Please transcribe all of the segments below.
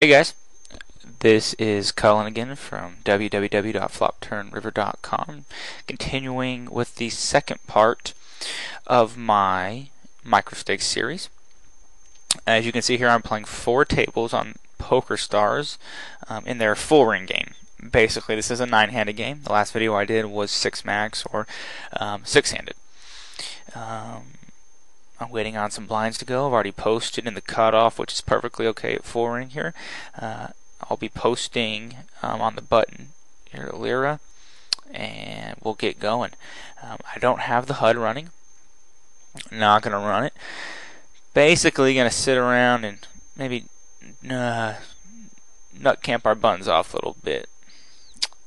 Hey guys, this is Cullen again from www.FlopTurnRiver.com, continuing with the second part of my microstakes series. As you can see here, I'm playing 4 tables on PokerStars in their full ring game. Basically, this is a 9-handed game. The last video I did was 6 max or 6-handed. I'm waiting on some blinds to go. I've already posted in the cutoff, which is perfectly okay at 4 ring here. I'll be posting on the button here, Lira, and we'll get going. I don't have the HUD running. Not going to run it. Basically, going to sit around and maybe nut camp our buttons off a little bit.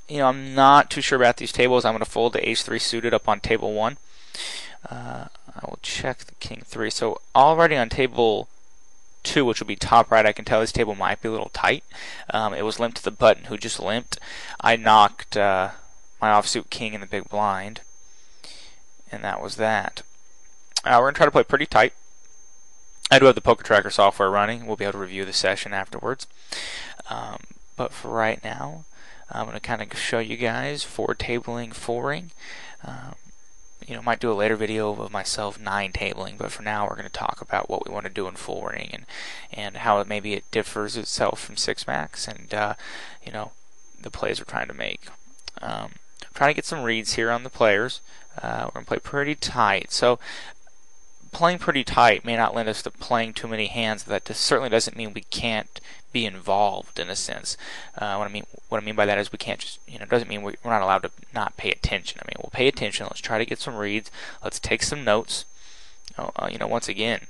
You know, I'm not too sure about these tables. I'm going to fold the ace-3 suited up on table 1. I will check the king-3. So already on table 2, which will be top right, I can tell this table might be a little tight. It was limped to the button, who just limped. I knocked my offsuit king in the big blind, and that was that. We're going to try to play pretty tight. I do have the Poker Tracker software running. We'll be able to review the session afterwards. But for right now, I'm going to kind of show you guys 4 tabling, 4-ring. Might do a later video of myself 9 tabling, but for now we're going to talk about what we want to do in 4-ring and how maybe it differs itself from 6 max and the plays we're trying to make. Trying to get some reads here on the players. We're going to play pretty tight. So playing pretty tight may not lend us to playing too many hands. That certainly doesn't mean we can't be involved in a sense. What I mean by that is we can't just, doesn't mean we're not allowed to not pay attention. I mean, we'll pay attention. Let's try to get some reads. Let's take some notes. Once again,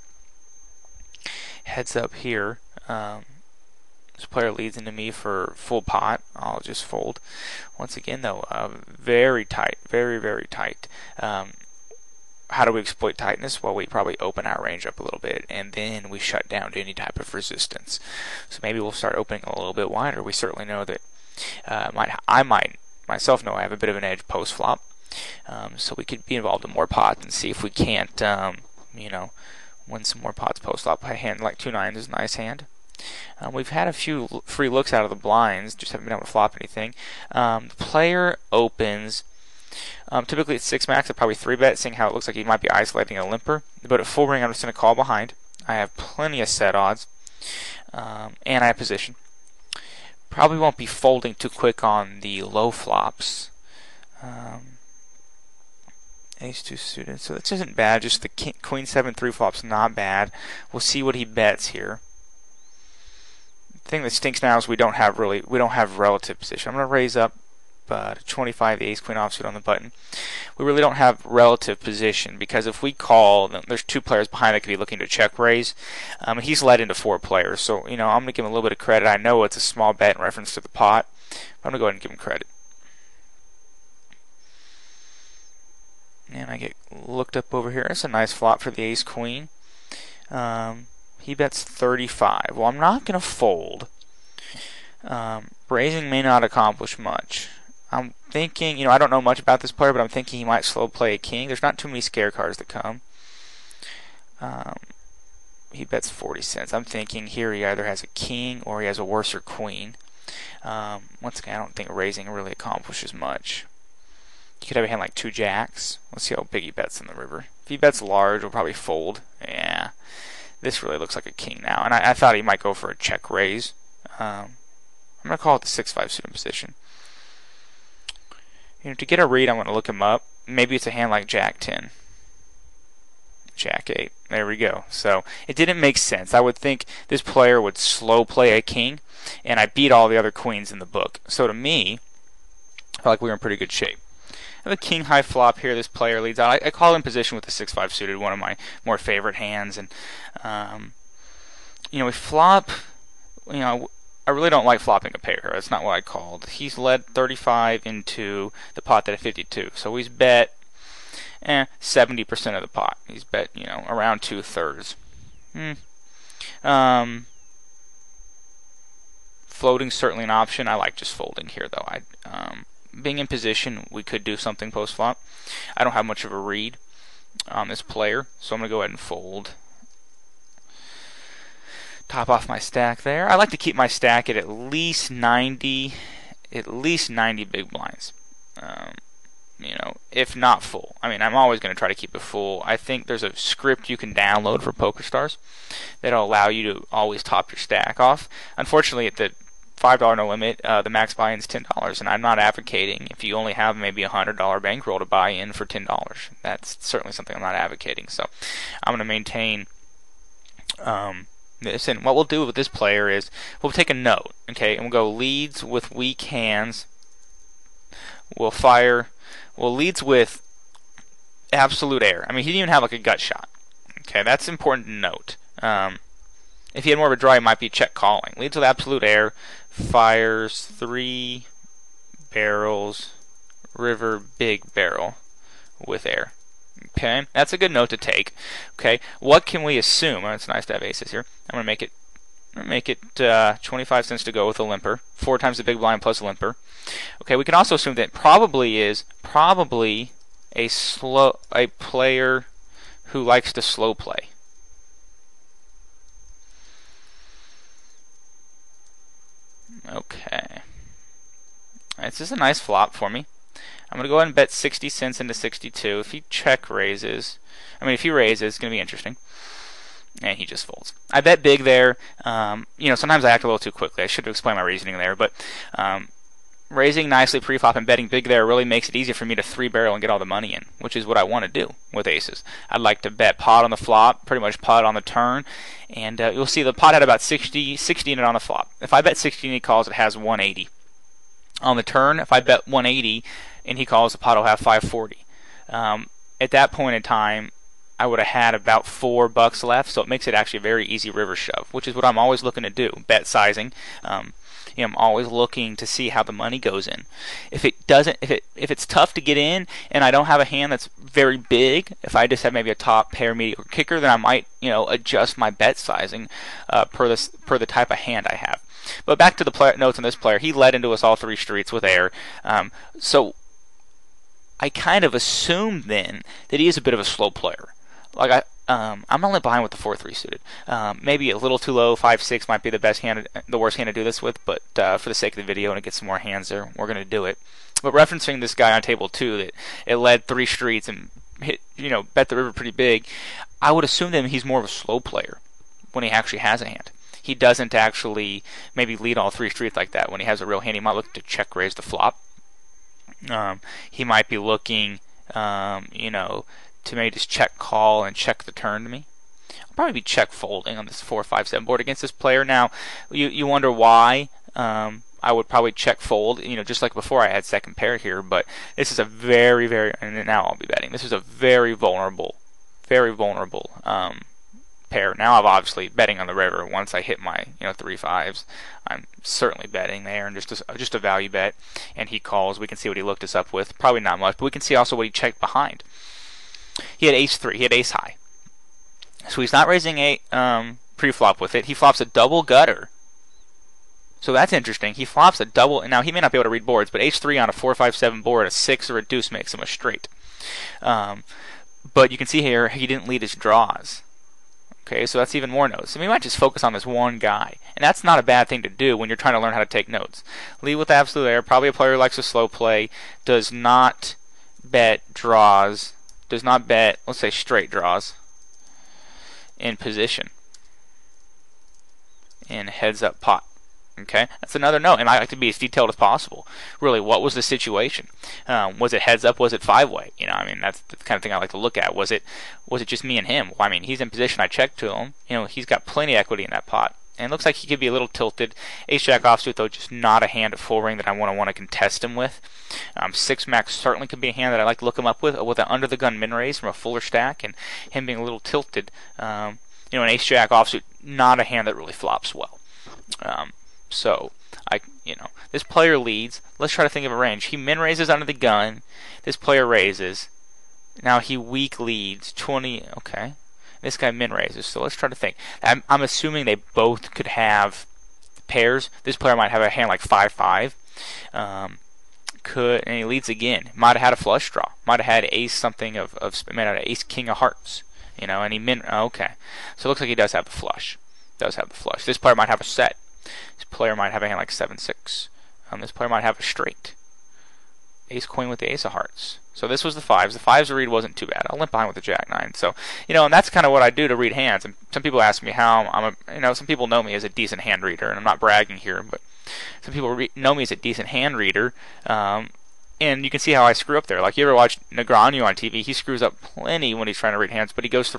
heads up here. This player leads into me for full pot. I'll just fold. Once again, though, very tight, very, very tight. How do we exploit tightness? Well, we probably open our range up a little bit, and then we shut down to any type of resistance. So maybe we'll start opening a little bit wider. We certainly know that I might myself know I have a bit of an edge post-flop. So we could be involved in more pots and see if we can't, win some more pots post-flop. A hand like 2-9 is a nice hand. We've had a few free looks out of the blinds, just haven't been able to flop anything. The player opens. Typically at 6 max, I'd probably 3-bet, seeing how it looks like he might be isolating a limper. But at full ring, I'm just going to call behind. I have plenty of set odds, and I have position. Probably won't be folding too quick on the low flops. Ace-2 suited, so this isn't bad. Just the Queen-7 3-flop's not bad. We'll see what he bets here. The thing that stinks now is we don't have relative position. I'm going to raise up. 25, the ace-queen offsuit on the button. We really don't have relative position because if we call, then there's 2 players behind that could be looking to check raise. He's led into 4 players, so I'm going to give him a little bit of credit. I know it's a small bet in reference to the pot, but I'm going to go ahead and give him credit. And I get looked up over here. It's a nice flop for the ace-queen. He bets 35. Well, I'm not going to fold. Raising may not accomplish much. I'm thinking, I don't know much about this player, but I'm thinking he might slow play a king. There's not too many scare cards that come. He bets 40 cents. I'm thinking here he either has a king or he has a worser queen. Once again, I don't think raising really accomplishes much. You could have a hand like 2 jacks. Let's see how big he bets in the river. If he bets large, we'll probably fold. Yeah, this really looks like a king now. And I thought he might go for a check raise. I'm going to call it the 6-5 suited position. To get a read, I'm going to look him up. Maybe it's a hand like Jack-10. Jack-8. There we go. So it didn't make sense. I would think this player would slow play a king, and I beat all the other queens in the book. So to me, I felt like we were in pretty good shape. I have a king high flop here. This player leads out. I call him position with the 6-5 suited, one of my more favorite hands. And we flop. I really don't like flopping a pair. That's not what I called. He's led 35 into the pot that at 52. So he's bet 70% of the pot. He's bet, around 2/3. Floating's certainly an option. I like just folding here, though. Being in position, we could do something post-flop. I don't have much of a read on this player, so I'm going to go ahead and fold. top off my stack there. I like to keep my stack at least 90 big blinds. If not full. I mean, I'm always going to try to keep it full. I think there's a script you can download for PokerStars that'll allow you to always top your stack off. Unfortunately, at the $5 no limit, the max buy-in is $10, and I'm not advocating if you only have maybe a $100 bankroll to buy in for $10. That's certainly something I'm not advocating. So I'm going to maintain this, and what we'll do with this player is we'll take a note, okay, and we'll go leads with weak hands. We'll leads with absolute air. I mean, he didn't even have like a gut shot. Okay, that's important to note. If he had more of a draw, he might be check calling. Leads with absolute air, fires 3 barrels, river big barrel with air. Okay, that's a good note to take. Okay, what can we assume? Oh, it's nice to have aces here. I'm gonna make it 25 cents to go with a limper. 4 times the big blind plus a limper. Okay, we can also assume that probably a player who likes to slow play. Okay. This is a nice flop for me. I'm going to go ahead and bet 60 cents into 62. If he if he raises, it's going to be interesting. And he just folds. I bet big there. Sometimes I act a little too quickly. I should have explained my reasoning there, but raising nicely pre-flop and betting big there really makes it easier for me to 3-barrel and get all the money in, which is what I want to do with aces. I'd like to bet pot on the flop, pretty much pot on the turn, and you'll see the pot had about 60 in it on the flop. If I bet 60 and he calls, it has 180. On the turn, if I bet 180 and he calls, the pot will have 540. At that point in time, I would have had about $4 left, so it makes it actually a very easy river shove, which is what I'm always looking to do. Bet sizing. I'm always looking to see how the money goes in. If it's tough to get in, and I don't have a hand that's very big, if I just have maybe a top pair mediocre kicker, then I might adjust my bet sizing per the type of hand I have. But back to the notes on this player, he led into us all 3 streets with air. So I kind of assumed then that he is a bit of a slow player. Like I'm only behind with the 4-3 suited. Maybe a little too low. 5-6 might be the worst hand to do this with, but for the sake of the video and to get some more hands there, we're going to do it. But referencing this guy on table 2 that it led 3 streets and hit, bet the river pretty big, I would assume that he's more of a slow player when he actually has a hand. He doesn't actually maybe lead all 3 streets like that. When he has a real hand, he might look to check raise the flop. He might be looking, to maybe just check call and check the turn to me. I'll probably be check folding on this 4-5-7 board against this player. Now, you wonder why I would probably check fold, just like before I had second pair here, but this is a very, very, and now I'll be betting, this is a very vulnerable pair. Now I'm obviously betting on the river. Once I hit my 3 5s, I'm certainly betting there, and just a value bet. And he calls. We can see what he looked us up with. Probably not much, but we can see also what he checked behind. He had ace-3. He had ace high. So he's not raising a pre-flop with it. He flops a double gutter. So that's interesting. He flops a double. Now he may not be able to read boards, but ace-3 on a 4-5-7 board, a 6 or a deuce makes him a straight. But you can see here he didn't lead his draws. Okay, so that's even more notes. So we might just focus on this one guy. And that's not a bad thing to do when you're trying to learn how to take notes. Lead with absolute air. Probably a player who likes to slow play. Does not bet draws. Does not bet, let's say, straight draws in position. In heads up pot. Okay, that's another note, and I like to be as detailed as possible. Really, what was the situation? Was it heads up? Was it 5-way? That's the kind of thing I like to look at. Was it just me and him? Well, he's in position. I checked to him. He's got plenty of equity in that pot, and it looks like he could be a little tilted. Ace-Jack offsuit, though, just not a hand at full ring that I want to contest him with. 6-max certainly could be a hand that I like to look him up with an under the gun min raise from a fuller stack, and him being a little tilted. An Ace-Jack offsuit, not a hand that really flops well. So, this player leads. Let's try to think of a range. He min raises under the gun. This player raises. Now he weak leads 20. Okay, this guy min raises. So let's try to think. I'm assuming they both could have pairs. This player might have a hand like 5-5. And he leads again. Might have had a flush draw. Might have had ace something might have had ace king of hearts. And he min. Okay, so it looks like he does have a flush. does have the flush. This player might have a set. This player might have a hand like 7-6. This player might have a straight. Ace queen with the ace of hearts. So this was the fives. The fives to read wasn't too bad. I'll limp behind with the jack nine. So, and that's kind of what I do to read hands. And some people ask me how some people know me as a decent hand reader, and I'm not bragging here, but some people know me as a decent hand reader. And you can see how I screw up there. Like, you ever watch Negreanu on TV? He screws up plenty when he's trying to read hands, but he goes through